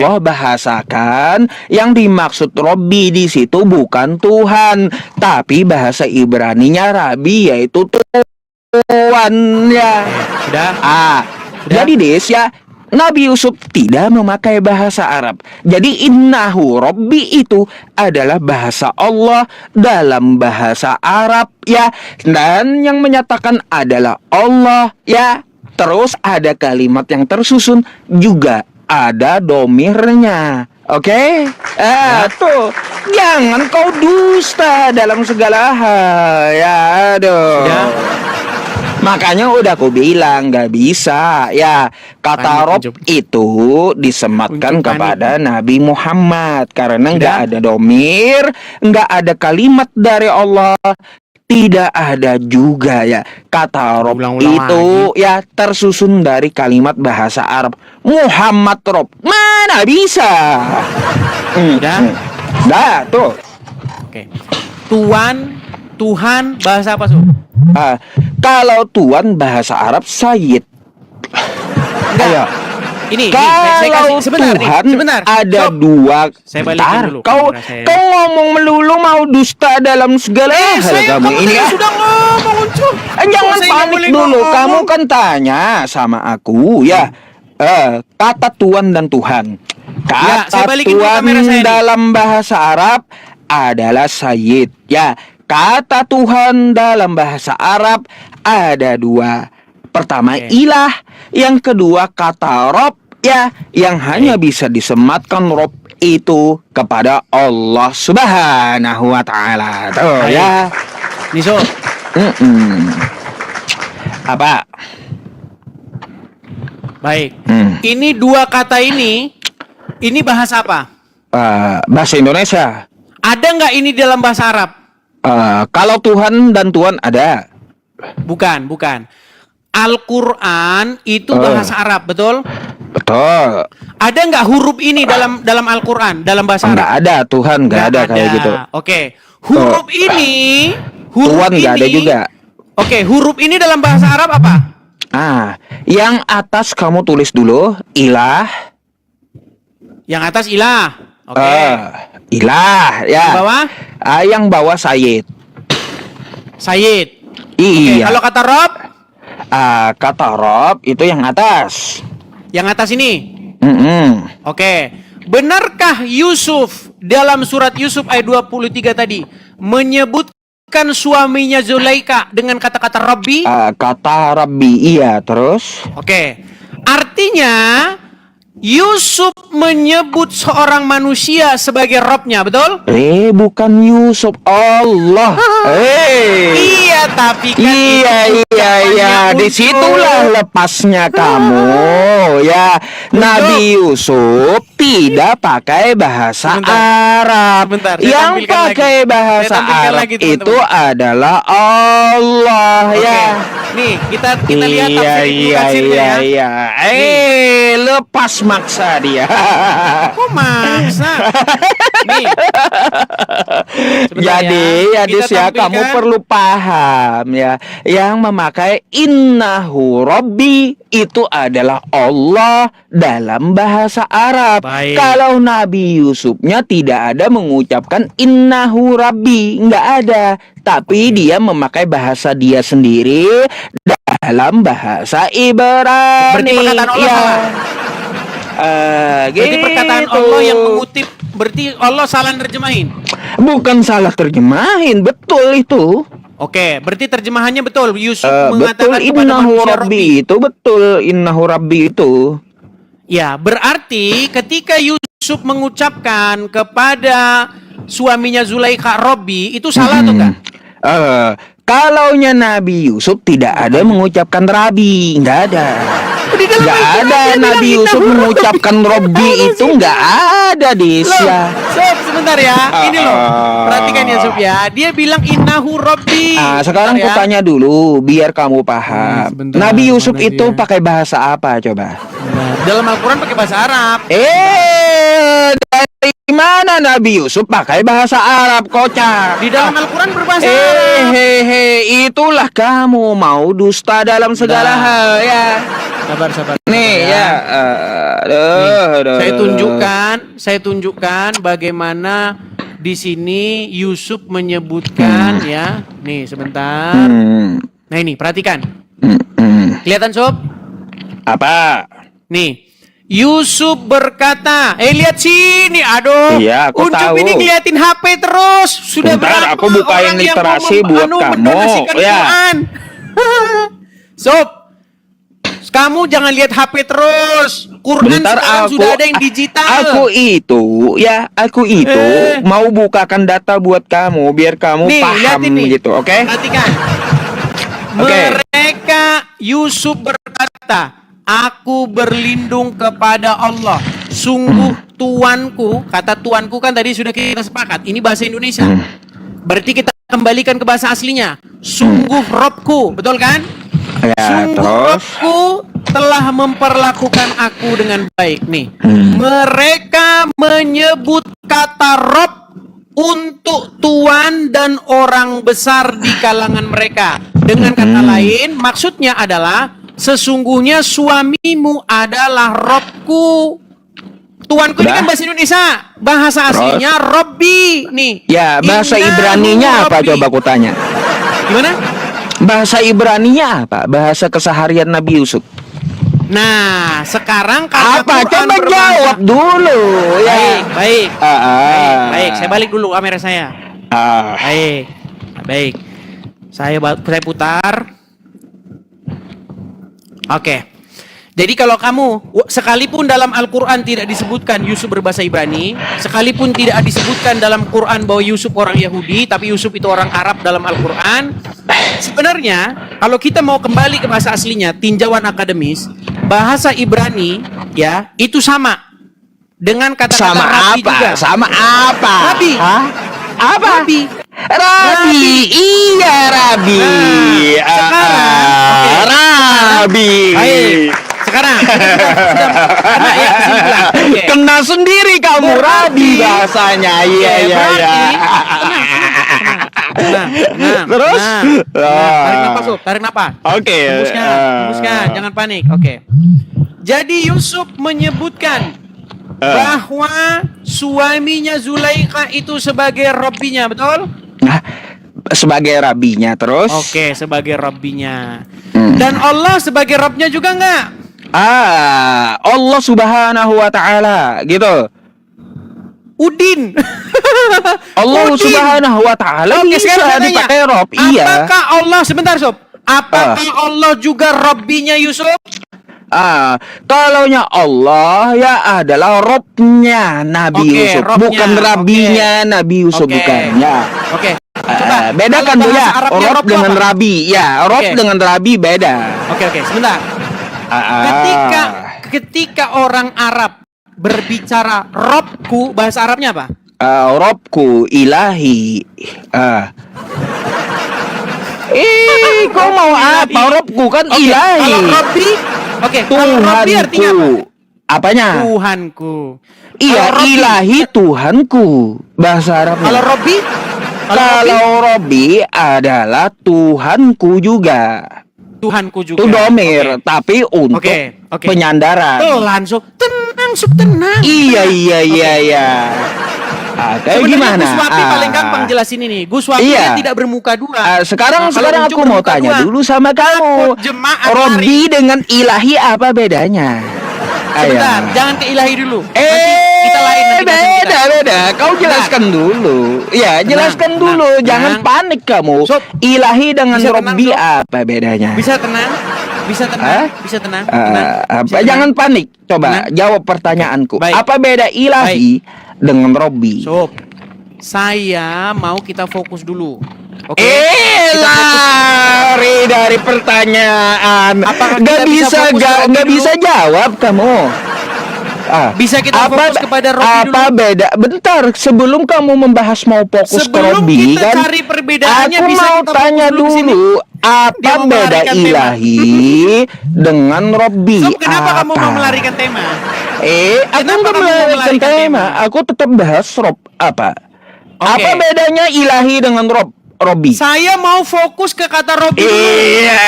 Allah bahasakan yang dimaksud Robbi di situ bukan Tuhan, tapi bahasa Ibraninya Rabi, yaitu Tuhan ya. Sudah. Jadi Des ya, Nabi Yusuf tidak memakai bahasa Arab. Jadi innahu Rabbi itu adalah bahasa Allah dalam bahasa Arab ya. Dan yang menyatakan adalah Allah ya. Terus ada kalimat yang tersusun juga ada domirnya. Oke? Tuh. Jangan kau dusta dalam segala hal. Ya, aduh. Sudah. Makanya udah aku bilang gak bisa ya. Kata Rob itu disematkan kepada Nabi Muhammad karena gak ada domir, gak ada kalimat dari Allah, tidak ada juga ya kata Rob itu lagi. Ya tersusun dari kalimat bahasa Arab Muhammad Rob. Mana bisa? Dah tuh. Oke. Tuhan bahasa apa, Su? Kalau Tuhan bahasa Arab Sayyid. Enggak. Ini kalau saya kasih sebentar. Ada dua. Saya balikin dulu. Kau ngomong melulu mau dusta dalam segala hal kamu ini ya. Sudah ngomong, Ucup. Jangan panik dulu. Kamu kan tanya sama aku ya. Kata Tuhan dan Tuhan. Kata Tuhan dalam bahasa Arab adalah Sayyid ya. Kata Tuhan dalam bahasa Arab ada dua. Pertama ilah, yang kedua kata Rob ya, yang hanya bisa disematkan Rob itu kepada Allah Subhanahu wa Ta'ala. Tuh ya. Niso. Apa? Baik. Ini dua kata ini bahasa apa? Bahasa Indonesia. Ada nggak ini dalam bahasa Arab? Kalau Tuhan dan Tuhan ada. Bukan. Al-Quran itu bahasa Arab, betul? Betul. Ada nggak huruf ini dalam Al-Quran, dalam bahasa Arab? Nggak ada, Tuhan nggak ada kayak gitu. Oke. Huruf ini Tuhan nggak ada juga. Oke, huruf ini dalam bahasa Arab apa? Yang atas kamu tulis dulu, ilah. Yang atas ilah. Oke. Ilah ya. Yang bawah? Yang bawah Sayyid. Sayyid. Iya. Kalau kata Rob? Kata Rob itu yang atas. Yang atas ini? Oke. Benarkah Yusuf dalam surat Yusuf ayat 23 tadi menyebutkan suaminya Zulaika dengan kata-kata Rabbi? Kata Rabbi, iya. Terus? Oke. Artinya Yusuf menyebut seorang manusia sebagai Robnya, betul? Bukan Yusuf, Allah. Iya, tapi kan iya. Disitulah lepasnya kamu ya. Nabi Yusuf tidak pakai bahasa Arab. Yang pakai bahasa Arab itu adalah Allah ya. Nih, kita lihat tafsirnya ya. Lepas maksa dia. Kok maksa? Nih. Jadi ya kamu perlu paham ya. Yang memakai innahu Rabbi itu adalah Allah dalam bahasa Arab. Baik. Kalau Nabi Yusufnya tidak ada mengucapkan innahu Rabbi, nggak ada. Tapi dia memakai bahasa dia sendiri dalam bahasa Ibrani. Berarti perkataan Allah salah. Berarti perkataan Allah yang mengutip, berarti Allah salah nerjemahin. Bukan salah terjemahin, betul itu. Oke, berarti terjemahannya betul. Yusuf betul, mengatakan kepada manusia Rabbi itu betul, innahu Rabbi itu. Ya, berarti ketika Yusuf mengucapkan kepada suaminya Zulaikha Rabbi, itu salah atau enggak? Kalaunya Nabi Yusuf tidak ada mengucapkan Rabi, nggak ada. Nggak ada Nabi Yusuf mengucapkan Robbi itu, nggak ada Desya. Sob, sebentar ya. Ini loh, perhatikan ya Sob ya. Dia bilang innahu Robbi. Sekarang aku tanya dulu biar kamu paham. Nabi Yusuf itu pakai bahasa apa coba? Dalam Al-Quran pakai bahasa Arab. Dari mana mana Nabi Yusuf pakai bahasa Arab, kocak? Di dalam Al-Quran berbahasa Arab. Itulah kamu mau dusta dalam segala Nah. hal ya. Sabar. Nih sabar ya, Saya tunjukkan bagaimana di sini Yusuf menyebutkan ya. Nih sebentar. Nah ini perhatikan. Kelihatan sob? Apa? Nih. Yusuf berkata, lihat sini, aduh. Iya, aku Ucup tahu. ini ngeliatin HP terus. Sudah Bentar, berapa aku bukain orang yang literasi mau buat kamu, mendonasikan ya. Quran? Sob, kamu jangan lihat HP terus. Quran Bentar, sekarang sudah ada yang digital. Aku itu mau bukakan data buat kamu biar kamu Nih, lihat paham ini. gitu, oke? Perhatikan. Oke. Mereka Yusuf berkata, aku berlindung kepada Allah. Sungguh tuanku, kata tuanku kan tadi sudah kita sepakat. Ini bahasa Indonesia. Berarti kita kembalikan ke bahasa aslinya. Sungguh Robku, betul kan? Ya, Sungguh terus? Robku telah memperlakukan aku dengan baik nih. Mereka menyebut kata Rob untuk tuan dan orang besar di kalangan mereka. Dengan kata lain, maksudnya adalah sesungguhnya suamimu adalah Robku. Tuanku ini kan bahasa Indonesia. Bahasa aslinya Robbi nih. Ya, bahasa Innahu Ibraninya apa Robbi. coba aku tanya? Gimana? Bahasa Ibraninya apa? Bahasa keseharian Nabi Yusuf. Nah, sekarang karena Apa? Quran Coba berbahasa- jawab dulu ya. Baik. Ah. Baik. Saya balik dulu kamera saya. Ah. Baik. Saya putar. Oke. Jadi kalau kamu, sekalipun dalam Al-Quran tidak disebutkan Yusuf berbahasa Ibrani, sekalipun tidak disebutkan dalam Quran bahwa Yusuf orang Yahudi, tapi Yusuf itu orang Arab dalam Al-Quran, sebenarnya kalau kita mau kembali ke bahasa aslinya, tinjauan akademis, bahasa Ibrani ya itu sama dengan kata-kata Sama Rabi apa? juga. Sama apa? Rabi. Hah? Apa? Rabi. Rabi. Iya, Rabi. Nah, sekarang, oke. Rabi. Baik. Sekarang sudah kena ya kesimpulan. Oke. Kena sendiri kamu, Rabi bahasanya. Iya, iya, iya. Tenang. Terus? Tarik napas, Sob. Tarik napas. Oke. Hembuskan, jangan panik. Oke. Jadi Yusuf menyebutkan bahwa suaminya Zulaikha itu sebagai Robbinya, betul? Nah, sebagai rabinya terus. Oke, sebagai Robbinya. Dan Allah sebagai Robnya juga enggak? Allah Subhanahu wa taala gitu. Udin. Allah Udin. Subhanahu wa taala Oke, sekarang bisa saya tanya, dipakai rob. Iya. Apakah Allah, sebentar Sob, apakah Allah juga Robbinya Yusuf? Kalaunya Allah ya adalah robnya Nabi Oke, Yusuf, robnya. bukan rabinya Nabi Yusuf, Oke. bukan ya. Oke. Coba, Bedakan kalau dulu ya, bahasa Arabnya rob Rob dengan apa? rabi. Ya, rob Oke. dengan rabi beda. Oke, sebentar. Ketika orang Arab berbicara Robku, bahasa Arabnya apa? Robku ilahi. Kau mau apa? Robku kan Oke, ilahi. kalau Robbi, kalau Robbi artinya apa? Tuhanku. Apanya? Tuhanku. Iya, Kalau Robbi- ilahi Tuhanku. Bahasa Arabnya. Kalau Robbi? Kalau Robbi adalah Tuhanku juga. Tuhanku juga. Itu domir, Oke. tapi untuk Oke. penyandaran. Pelan, Sob. Tenang. Iya. Kayak Sebenarnya gimana? Gus Wapi paling gampang jelasin ini. Gus Wapi Iya. kan tidak bermuka dua. Sekarang Nah, kalau aku Ucup mau bermuka tanya dua, dulu sama kamu. takut jemaah Robbi dengan ilahi apa bedanya? Sebentar, Ayo. jangan ke ilahi dulu. Nanti kita lain nanti bahasa kita. beda. Kau jelaskan dulu. Ya, jelaskan dulu. Jangan tenang. panik kamu. Sob, Ilahi dengan bisa tenang, Robbi Sob? apa bedanya? Bisa tenang. Hah? Bisa tenang. Apa? Jangan panik. Coba Tenang. jawab pertanyaanku. Baik. Apa beda ilahi dengan Robbi? Sob, saya mau kita fokus dulu. Oke. Lari dari pertanyaan. Apakah Gak kita bisa bisa, fokus ke Robbi gak dulu? bisa jawab kamu. Bisa kita fokus kepada Robbi apa dulu? beda? Bentar, sebelum kamu membahas mau fokus ke Sebelum Robbi kita kan, cari perbedaannya, aku bisa mau kita tanya fokus dulu ke sini. dulu Dia apa mau beda melarikan tema. ilahi dengan Robbi? Sob, kenapa kamu Apa? mau melarikan tema? Aku Kenapa nggak kamu mau melarikan melarikan tema. tema? Aku tetap bahas Rob apa? Oke. Apa bedanya ilahi dengan Robbi? Saya mau fokus ke kata Robbi dulu. Iya.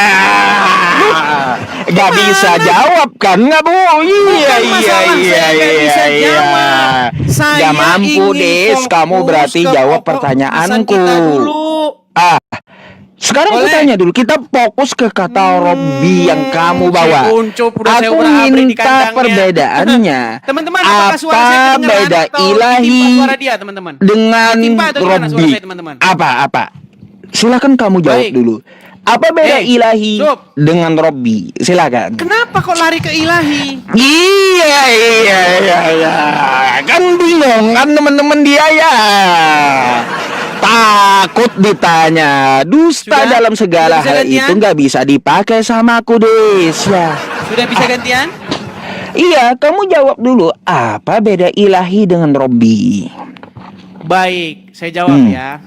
Gak bisa jawab kan nggak Bu? Iya Bukan masalah saya nggak bisa jawab. Saya Gak mampu ingin Des. Kamu fokus berarti ke jawab pokok urusan pertanyaanku. kita dulu. Sekarang aku Boleh? tanya dulu. Kita fokus ke kata Robbi yang kamu bawa. Si Uncup udah saya Aku udah abri di minta kandangnya. perbedaannya. Teman-teman, apakah suara saya Apa kedengeran beda atau ilahi ditimpa suara dia, teman-teman? dengan Ditimpa atau gimana suara Robbi? saya, teman-teman? Apa? Silakan kamu jawab Baik. dulu. Apa beda Hey, ilahi Sob. dengan Robbi? Silakan. Kenapa kok lari ke ilahi? Iya. Kan bingung kan teman-teman dia ya. Takut ditanya. Dusta Sudah? dalam segala Sudah bisa hal gantian? itu nggak bisa dipakai sama aku Des lah. Sudah bisa gantian? Iya, kamu jawab dulu. Apa beda ilahi dengan Robbi? Baik, saya jawab ya.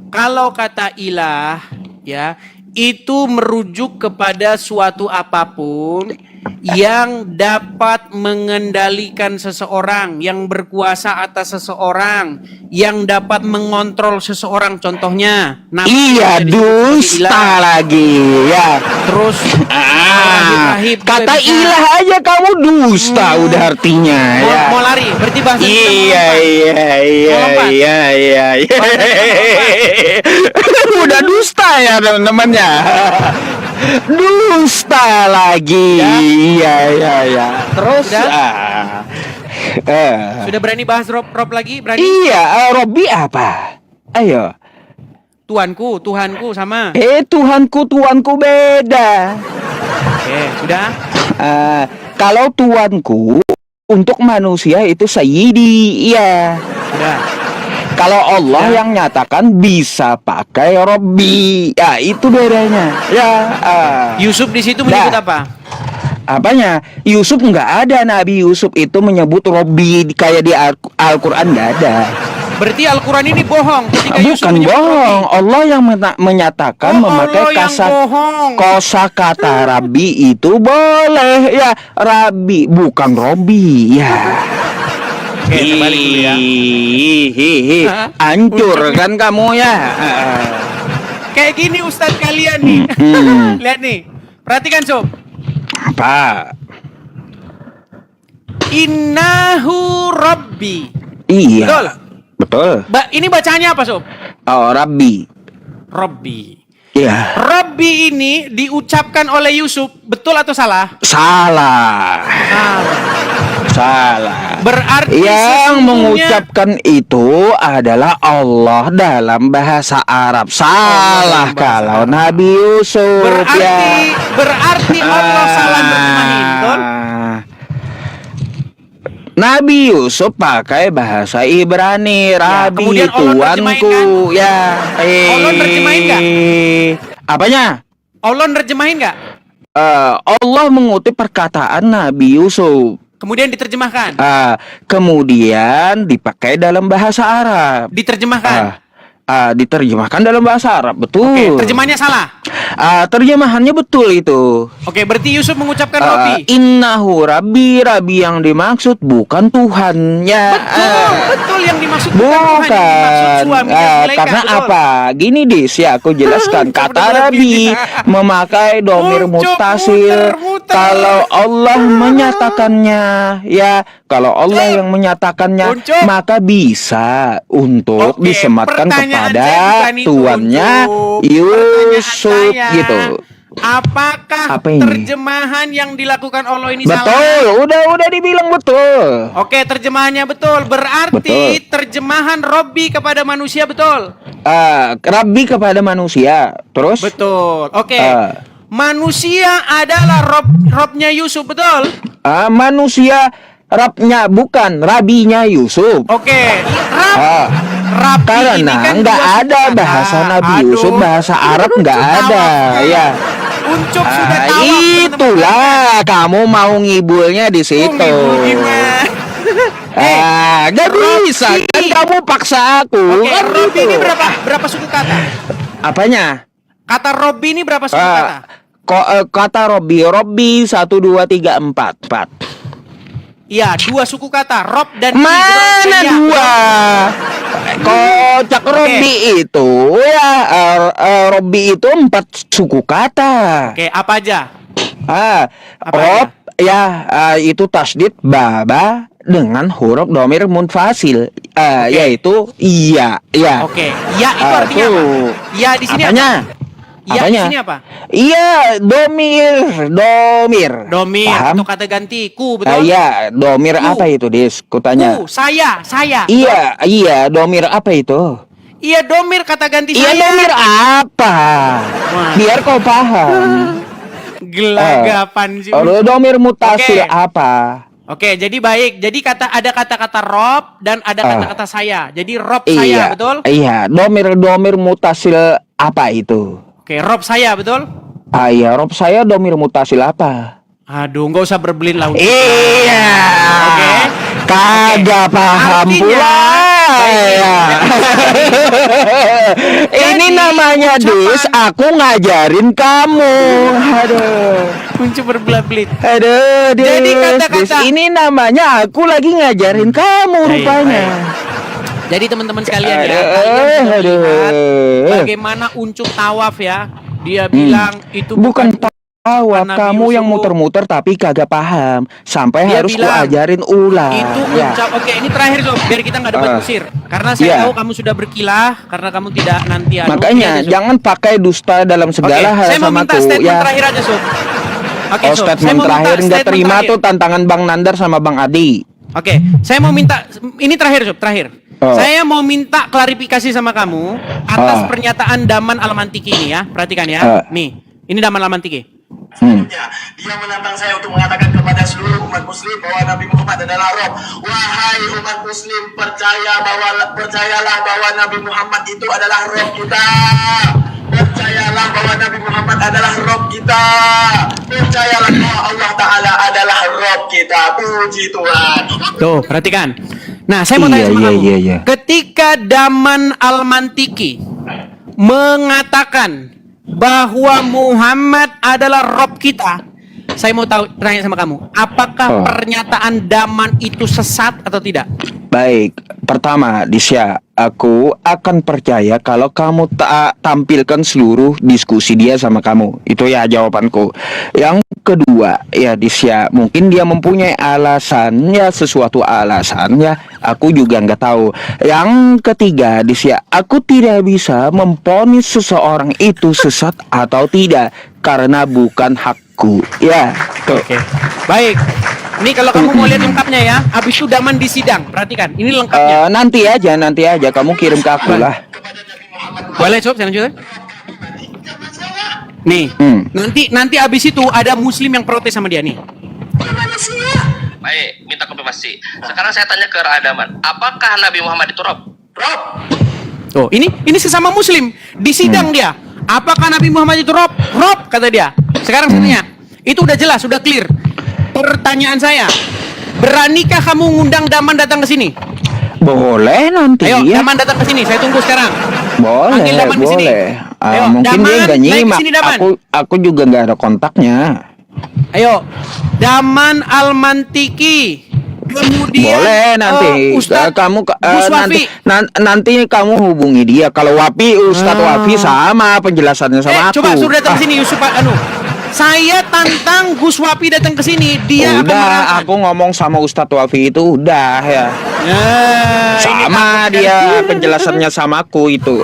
Kalau kata ilah ya, itu merujuk kepada suatu apapun yang dapat mengendalikan seseorang, yang berkuasa atas seseorang, yang dapat mengontrol seseorang. Contohnya, Iya, bisa disebut sebagai dusta ilah. lagi ya. Terus rahib-rahib juga Kata bisa. ilah aja kamu dusta udah artinya ya. Mau lari, berarti bahasa kita mau Iya. lompat. Udah dusta ya teman-temannya. Dusta lagi. Iya. Terus Sudah? Sudah berani bahas Rob lagi? Berani? iya, Robbi apa? Ayo. Tuanku sama. Tuanku beda. Oke, sudah. Kalau tuanku untuk manusia itu Sayyidi, iya. Sudah. Kalau Allah Ya. yang nyatakan bisa pakai Robbi, ya itu bedanya. Ya. Yusuf di situ menyebut Dah. apa? Apanya? Yusuf nggak ada, Nabi Yusuf itu menyebut Robbi kayak di Al-Quran nggak ada. Berarti Al-Quran ini bohong ketika Yusuf Bukan menyebut bohong. Robbi. Allah yang menyatakan Oh, memakai Allah yang bohong. kosakata Rabbi itu boleh ya. Rabbi bukan Robbi ya. Oke, terbalik dulu ya. Hihihi. Hah? Hancur Ucap. kan kamu ya. Kayak gini Ustadz kalian nih. Lihat nih. Perhatikan Sob. Apa? Innahu Rabbi. Iya. Betul. Betul. Ini bacanya apa Sob? Oh, Rabbi. Robbi. Iya. Robbi ini diucapkan oleh Yusuf, betul atau salah? Salah. Salah. Berarti Yang sesungguhnya- mengucapkan itu adalah Allah dalam bahasa Arab. Salah dalam bahasa kalau Arab. Nabi Yusuf Berarti Allah salah nerjemahin, betul? Nabi Yusuf pakai bahasa Ibrani, Rabi kemudian Allah nerjemahin tuanku, ya. Allah nerjemahin nggak? Apanya? Allah nerjemahin nggak? Allah mengutip perkataan Nabi Yusuf. Kemudian diterjemahkan. Kemudian dipakai dalam bahasa Arab. Diterjemahkan. Diterjemahkan dalam bahasa Arab, betul. Oke, terjemahannya salah. Terjemahannya betul itu. Oke, berarti Yusuf mengucapkan Robbi. Innahu Rabbi, Rabbi yang dimaksud bukan Tuhan ya. Betul yang dimaksud bukan Tuhan, yang dimaksud Bukan. suami dan malaikat, Karena betul. apa? Gini Dis ya, aku jelaskan. Kata Bener-bener Rabbi gini. memakai domir Ucup, mutasil. muter-muter. Kalau Allah menyatakannya, ya. Kalau Allah yang menyatakannya, Ucup. maka bisa untuk Oke, disematkan pertanyaan kepada saya bukan itu, tuannya Ucup. Yusuf Pertanyaan saya, gitu. Apakah Apa ini? terjemahan yang dilakukan Allah ini Betul, salah? udah dibilang betul. Oke, terjemahannya betul. Berarti terjemahan Robbi kepada manusia betul. Rabbi kepada manusia. Terus? Betul. Oke. Ah. Manusia adalah Robnya Yusuf, betul? Manusia Rabnya bukan Rabinya Yusuf. Oke. Rabbi ini Karena kan nggak dua ada suku bahasa kata. Nabi Aduh. Yusuf, bahasa Arab nggak ada ya. Ucup sudah tahu. Itulah kamu mau ngibulnya di situ. Ngibul gimana? Gak bisa kan kamu paksa aku. Oke, Kan Robby gitu. ini berapa suku kata? Apanya? Kata Robby ini berapa suku kata? Kata Robby 1 2 3 4. Iya, 2 suku kata, Rob dan Ki, Mana betul? Iya, dua? Kocak Robby itu ya Robby itu 4 suku kata. Oke, apa aja? Apa Rob ya itu tasdid baba dengan huruf domir munfasil yaitu iya ya. Oke, ya itu artinya apa? tuh. Ya di sini Apanya? apa? Ya di Apanya? sini apa? Iya, domir. Domir Paham? atau kata ganti ku, betul? Iya, domir Ku. apa itu, Dis? Kutanya. Ku, saya. Iya, domir apa itu? Iya, domir kata ganti Iya, saya. domir apa? Wah. Biar kau paham. Gelagapan sih. Domir mutasil Oke. apa? Oke, jadi baik. Jadi ada kata-kata Rob dan ada kata-kata saya. Jadi Rob saya, Iya, betul? Iya, domir mutasil apa itu? Oke, Rob saya, betul? Iya, Rob saya domir mutasil apa? Aduh, nggak usah berbelit lah. Iya. Oke. Kagak paham Artinya, pula. baik. Iya. Ini Jadi, namanya ucapan- Dis, aku ngajarin kamu. Aduh. Kunci berbelit-belit. Aduh, Dis. Jadi kata-kata- Dis, ini namanya aku lagi ngajarin kamu Baik, rupanya. Jadi teman-teman sekalian ya, Aduh, kalian sudah aduh. lihat bagaimana unjuk tawaf ya. Dia bilang itu Bukan tawaf, Nabi kamu yang Yusuf. muter-muter tapi kagak paham. Sampai Dia harus bilang, kuajarin ulang. itu Ya. Oke, ini terakhir Sob, biar kita nggak debat kusir. Karena saya Iya. tahu kamu sudah berkilah, karena kamu tidak nanti Makanya Iya, Sob. jangan pakai dusta dalam segala hal saya mau sama minta aku statement ya. terakhir aja, Sob. Oke, Oh, Sob. Saya statement mau minta terakhir nggak statement terima terakhir. tuh tantangan Bang Nandar sama Bang Adi. Oke, saya mau minta ini terakhir, Sob, terakhir. Oh. Saya mau minta klarifikasi sama kamu atas Oh. pernyataan Daman Al-Mantiki ini ya. Perhatikan ya. Nih, ini Daman Al-Mantiki. Dia menantang saya untuk mengatakan kepada seluruh umat muslim bahwa Nabi Muhammad adalah Rob. Wahai umat muslim, percayalah bahwa Nabi Muhammad itu adalah Rob kita. Percayalah bahwa Nabi Muhammad adalah Rob kita. Percayalah bahwa Allah Ta'ala adalah Rob kita. Puji Tuhan. Tuh, perhatikan. Nah, saya mau tanya sama kamu. Iya. Ketika Daman Al-Mantiki mengatakan bahwa Muhammad adalah Rob kita, saya mau tanya sama kamu, apakah pernyataan Daman itu sesat atau tidak? Baik, pertama Disya, aku akan percaya kalau kamu tampilkan seluruh diskusi dia sama kamu. Itu ya jawabanku. Yang kedua, ya Disya, mungkin dia mempunyai alasan, ya sesuatu alasan, ya aku juga nggak tahu. Yang ketiga, Disya, aku tidak bisa memponis seseorang itu sesat atau tidak karena bukan hakku. Ya, tuh. Oke. Baik. Ini kalau kamu mau lihat lengkapnya ya, habis itu Daman di sidang. Perhatikan, ini lengkapnya. Nanti aja kamu kirim ke aku lah. Boleh, Sob, saya lanjut. Nih, nanti abis itu ada Muslim yang protes sama dia nih. Baik, minta konfirmasi. Sekarang saya tanya ke Radaman, apakah Nabi Muhammad itu Rob? Rob. Tuh, ini sesama Muslim di sidang dia. Apakah Nabi Muhammad itu Rob? Rob, kata dia. Sekarang saya tanya, itu udah jelas, udah clear. Pertanyaan saya, beranikah kamu ngundang Daman datang ke sini? Boleh nanti Ayo, ya. Daman datang ke sini. Saya tunggu sekarang. Boleh, Panggil Daman ke sini. boleh. Ayo, Mungkin Daman, dia nggak naik ke nyimak. sini, Daman. Aku juga nggak ada kontaknya. Ayo, Daman Al-Mantiki. Kemudian Boleh nanti. Ustadz Kamu Gus Wafi. nanti kamu hubungi dia. Kalau Wafi, Ustadz Wafi sama penjelasannya sama aku. Coba suruh datang ke sini Yusuf Saya tantang Gus Wafi datang ke sini. Dia akan Udah, menerangkan. aku ngomong sama Ustadz Wafi itu udah ya. Nah, ini Sama takut dia kan? penjelasannya sama aku itu.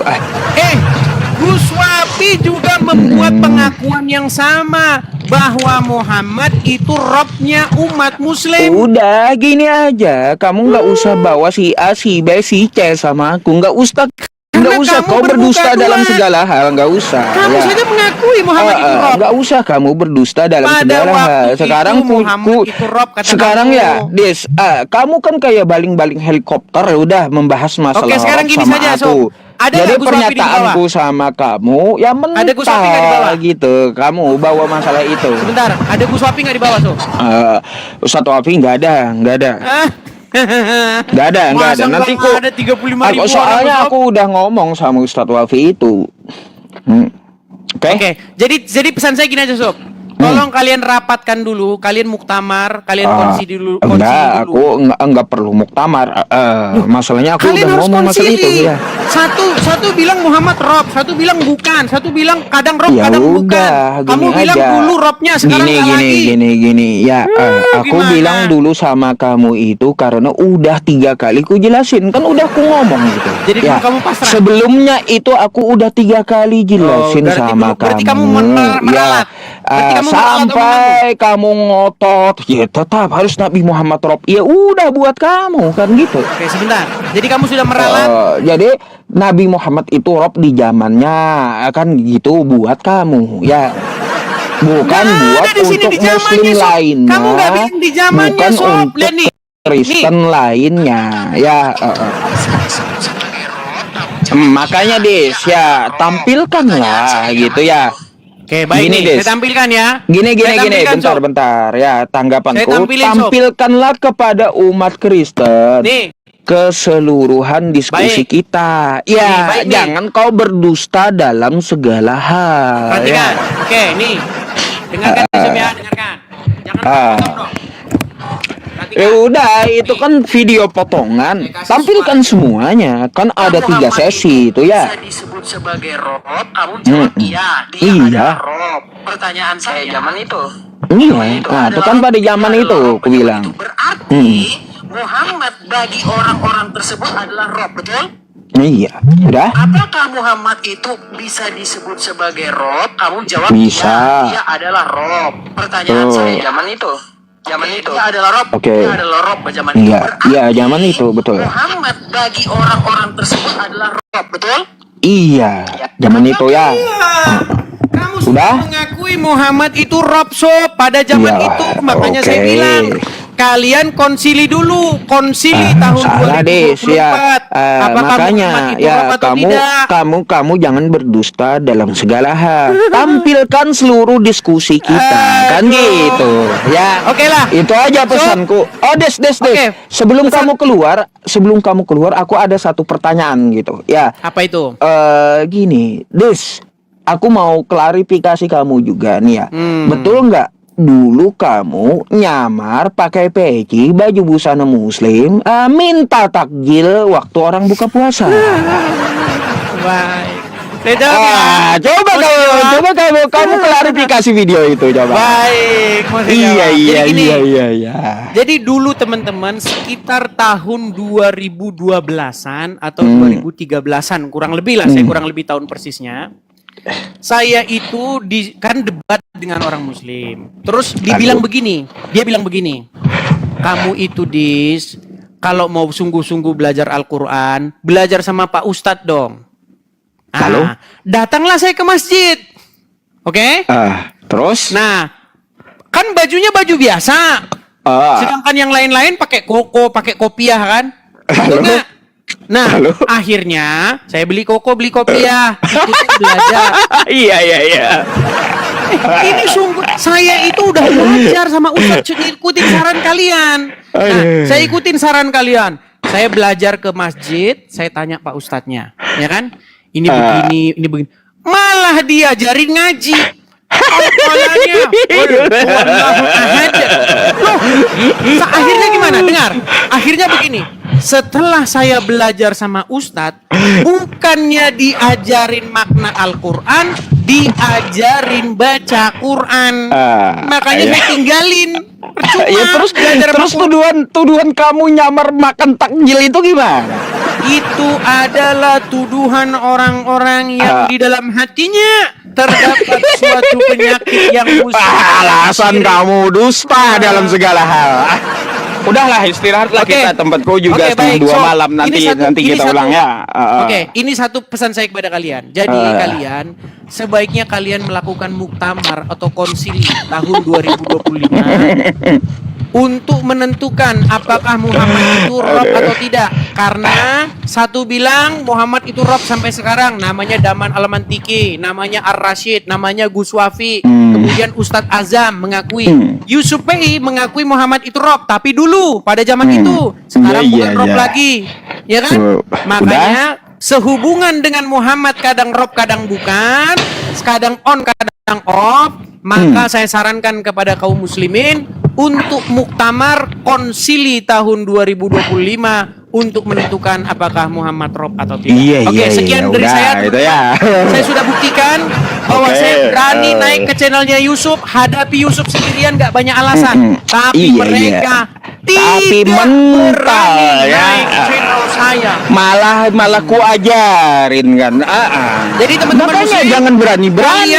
Gus Wafi juga membuat pengakuan yang sama bahwa Muhammad itu Robnya umat Muslim. Udah gini aja, kamu nggak usah bawa si A, si B, si C sama aku. Nggak usah kamu kau berdusta berbuka dalam dua. segala hal. Nggak usah. Kamu saja mengakui Muhammad itu Rob. Nggak usah kamu berdusta dalam Pada segala waktu hal. itu Sekarang Muhammad itu Rob, kata sekarang kamu. ya, Des, kamu kan kayak baling-baling helikopter udah membahas masalah Oke, sekarang Rob gini sama saja, aku. Sob. Ada Jadi nggak Gus Wafi di pernyataanku bawah? sama kamu ya Ada Gus Wafi nggak di bawah? mentah gitu. Kamu bawa masalah itu. Sebentar, ada Gus Wafi nggak di bawah tuh? Ustadz Wafi nggak ada. Ah, Nggak ada. Masa Nanti nggak ada 35.000 orang, soalnya Sob? aku udah ngomong sama Ustadz Wafi itu. Oke. Jadi pesan saya gini aja, Sob. Tolong kalian rapatkan dulu, kalian muktamar, kalian konsili dulu. Enggak, aku enggak perlu muktamar. Masalahnya aku Kalian udah harus ngomong masalah itu konsili. ya. Satu bilang Muhammad Rob, satu bilang bukan, satu bilang kadang Rob, Ya kadang bukan. udah, Kamu gini bilang aja. dulu Robnya, sekarang nggak lagi. Gini. Ya, aku gimana? bilang dulu sama kamu itu karena udah 3 kali ku jelasin, kan udah aku ngomong gitu. Jadi ya, kamu pasrah? Sebelumnya itu aku udah 3 kali jelasin sama berarti kamu. kamu meralat. Berarti kamu meralat sampai kamu ngotot, ya tetap harus Nabi Muhammad Rob. Ya udah buat kamu kan gitu. Oke, sebentar. Jadi kamu sudah meralat? Jadi Nabi Muhammad itu Rob di zamannya kan gitu buat kamu ya. Bukan Nggak buat ada di sini untuk di zamannya, muslim Sob. lainnya. Kamu nggak bilang di zamannya, bukan Sob. untuk Lihat nih. Kristen lainnya ya. Makanya Des ya tampilkanlah gitu ya. Oke, baik Gini, nih. Des. Saya tampilkan ya. Gini, Saya tampilkan, Sob. bentar ya Saya tanggapanku. tampilin, Sob. Tampilkanlah kepada umat Kristen Nih, keseluruhan diskusi Baik. kita. Nih, Ya, baik nih. jangan kau berdusta dalam segala hal. perhatikan. Ya. Oke, nih. Dengarkan Sob ya, dengarkan. Jangan Ah. potong dong. Perhatikan. Ya udah, itu kan video potongan. Tampilkan semuanya. Kan ada 3 sesi itu ya. Bisa disebut sebagai Rob, kamu jawab iya, dia Iya. adalah Rob. Pertanyaan saya zaman itu. Iya, nah itu kan pada zaman itu aku bilang. Itu berarti Muhammad bagi orang-orang tersebut adalah Rob, betul? Iya, udah. Apakah Muhammad itu bisa disebut sebagai Rob? Kamu jawab Bisa. iya, dia adalah Rob. Pertanyaan Tuh. saya zaman itu. Zaman itu. Dia adalah Rob. Oke. Dia adalah Rob zaman itu. Iya, Berarti iya zaman itu betul. Muhammad bagi orang-orang tersebut adalah Rob, betul? Iya, zaman itu ya. Kamu Udah? sudah mengakui Muhammad itu Rob, Sob, pada zaman Iyalah, itu. Makanya oke. saya bilang, kalian konsili dulu. Konsili tahun Salah 2024. Des ya. Apakah Makanya Muhammad itu ya Rob atau tidak? kamu jangan berdusta dalam segala hal. Tampilkan seluruh diskusi kita kan gitu ya. Oke lah. Itu aja pesanku. Oh Des. Oke. Sebelum kamu keluar aku ada satu pertanyaan gitu ya. Apa itu? Gini, Des, aku mau klarifikasi kamu juga nih ya. Betul nggak? Dulu kamu nyamar pakai peci baju busana muslim, minta takjil waktu orang buka puasa. Baik. Saya jawab ya. Coba kamu klarifikasi video itu coba. Baik. Mau saya Iya jawab. Jadi gini, iya. Jadi dulu teman-teman sekitar tahun 2012-an atau 2013-an kurang lebih lah, saya kurang lebih tahun persisnya. Saya itu kan debat dengan orang muslim. Terus dia bilang begini, kamu itu Dis, kalau mau sungguh-sungguh belajar Al-Qur'an, belajar sama Pak Ustadz dong. Halo? Datanglah saya ke masjid. Oke? Terus? Nah, kan bajunya baju biasa. Sedangkan yang lain-lain pakai koko, pakai kopiah kan? Betul nggak? Nah, akhirnya saya beli koko, beli kopiah, ikut belajar. Iya. Ini sungguh, saya itu udah belajar sama Ustadz, ikutin saran kalian. Nah, saya ikutin saran kalian. Saya belajar ke masjid, saya tanya Pak Ustadznya, ya kan? Ini begini. Malah diajarin ngaji. Apalannya? Akhirnya gimana? Dengar. Akhirnya begini. Setelah saya belajar sama Ustadz, bukannya diajarin makna Al-Quran, diajarin baca Quran. Makanya saya tinggalin. Percuma. Ya terus tuduhan kamu nyamar makan takjil itu gimana? Itu adalah tuduhan orang-orang yang di dalam hatinya terdapat suatu penyakit yang alasan kamu dusta dalam segala hal. Udahlah istirahatlah kita, tempatku juga setengah 2 malam nanti kita ulang ya. Oke, ini satu pesan saya kepada kalian. Jadi kalian sebaiknya kalian melakukan muktamar atau konsili tahun 2025 untuk menentukan apakah Muhammad itu Rob atau tidak. Karena satu bilang Muhammad itu Rob sampai sekarang, namanya Daman Al-Mantiki, namanya Ar-Rasyid, namanya Gus Wafi, kemudian Ustadz Azam mengakui, Yusuf Pei mengakui Muhammad itu Rob, tapi dulu pada zaman itu, sekarang bukan Rob lagi, ya kan? Makanya sehubungan dengan Muhammad kadang Rob kadang bukan, kadang on kadang off, maka saya sarankan kepada kaum muslimin untuk muktamar konsili tahun 2025 untuk menentukan apakah Muhammad Rob atau tidak. Oke, sekian dari saya. Itu ya. Saya sudah buktikan bahwa saya berani naik ke channelnya Yusuf, hadapi Yusuf sendirian nggak banyak alasan. Tapi mereka tidak berani naik ke channel saya. Malah ku ajarin kan. Jadi teman-teman makanya muslim, jangan berani-berani.